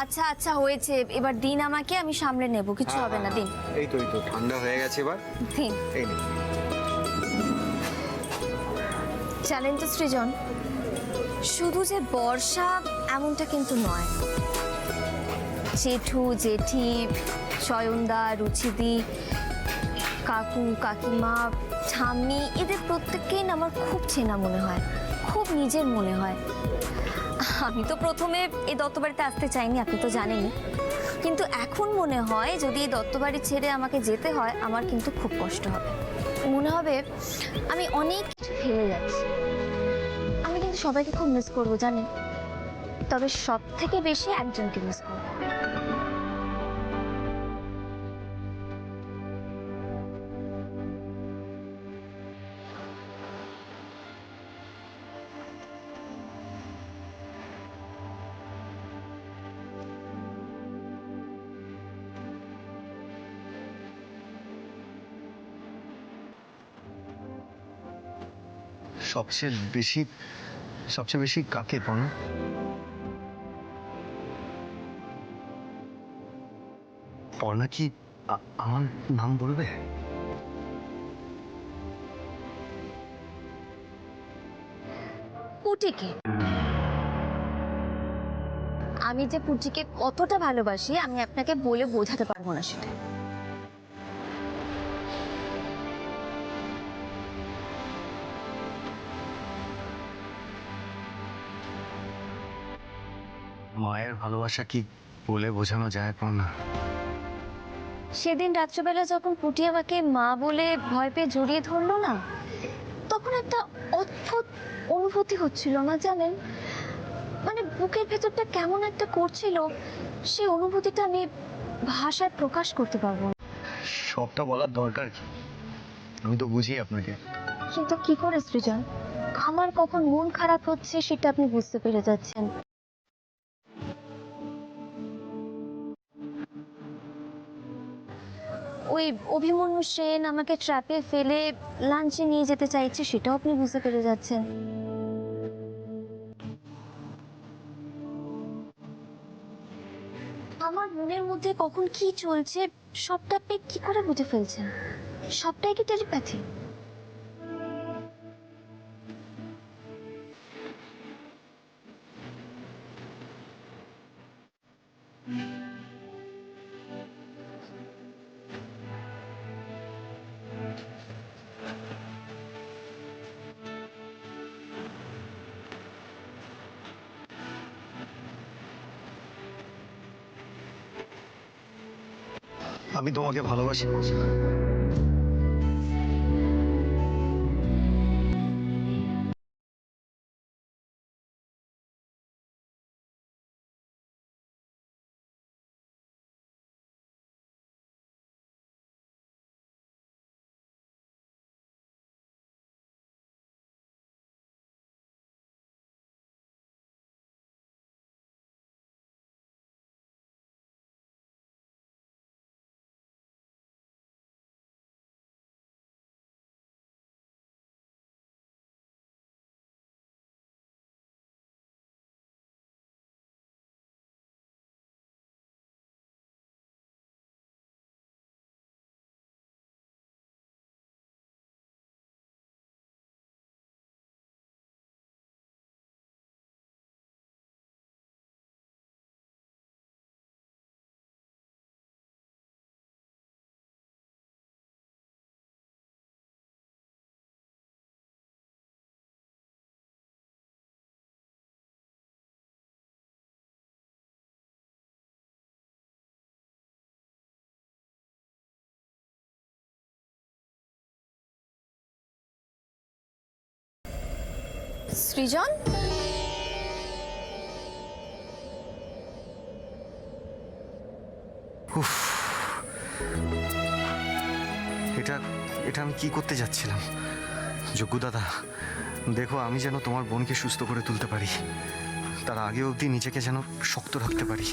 আচ্ছা আচ্ছা হয়েছে, এবার দিন আমাকে, আমি সামলে নেব, কিছু হবে না, দিন। এই তো ঠান্ডা হয়ে গেছে এবার। দিন। এই নে। জানেন তো সৃজন, শুধু যে বর্ষা এমনটা কিন্তু নয়। জেঠু, জেঠি, শয়নদা, রুচিদি, কাকু, কাকিমা, ঠাম্মি, এদের প্রত্যেককেই না আমার খুব চেনা মনে হয়, খুব নিজের মনে হয়। আমি তো প্রথমে এই দত্তবাড়িতে আসতে চাইনি, আপনি তো জানেনই, কিন্তু এখন মনে হয় যদি এই দত্তবাড়ি ছেড়ে আমাকে যেতে হয় আমার কিন্তু খুব কষ্ট হবে। মনে হবে আমি অনেক কিছু ফেলে যাচ্ছি। আমি কিন্তু সবাইকে খুব মিস করবো জানেন, তবে সব থেকে বেশি একজনকে মিস করবো। সবচেয়ে বেশি কাকে পড়া? পড়া কি আমার নাম বলবে? পুটিকে, আমি যে পুটিকে কতটা ভালোবাসি আমি আপনাকে বলে বোঝাতে পারবো না সেটা। মায়ের ভালোবাসা কি বলে বোঝানো যায় না? সেদিন রাত্রেবেলা যখন পুটি আমাকে মা বলে ভয় পেয়ে জড়িয়ে ধরলো না, তখন একটা অদ্ভুত অনুভূতি হচ্ছিল না জানেন, মানে বুকের ভেতরটা কেমন একটা করছিল, সেই অনুভূতিটা আমি ভাষায় প্রকাশ করতে পারবো না। সবটা বলার দরকার কি? আমি তো বুঝি আপনাকে। কিন্তু কি করে সৃজন, আমার কখন মন খারাপ হচ্ছে সেটা আপনি বুঝতে পেরে যাচ্ছেন। ওই অভিমন্যু সেন আমাকে ট্র্যাপে ফেলে লাঞ্চে নিয়ে যেতে চাইছে সেটাও আপনি বুঝতে পেরে যাচ্ছেন। আমার মনের মধ্যে কখন কি চলছে সবটা আপনি কি করে বুঝে ফেলছেন? সবটাই কি টেলিপ্যাথি? আমি তোমাকে ভালোবাসি। সৃজন, এটা এটা আমি কি করতে যাচ্ছিলাম? যজ্ঞ দাদা, দেখো আমি যেন তোমার বোনকে সুস্থ করে তুলতে পারি, তার আগে অবধি নিজেকে যেন শক্ত রাখতে পারি।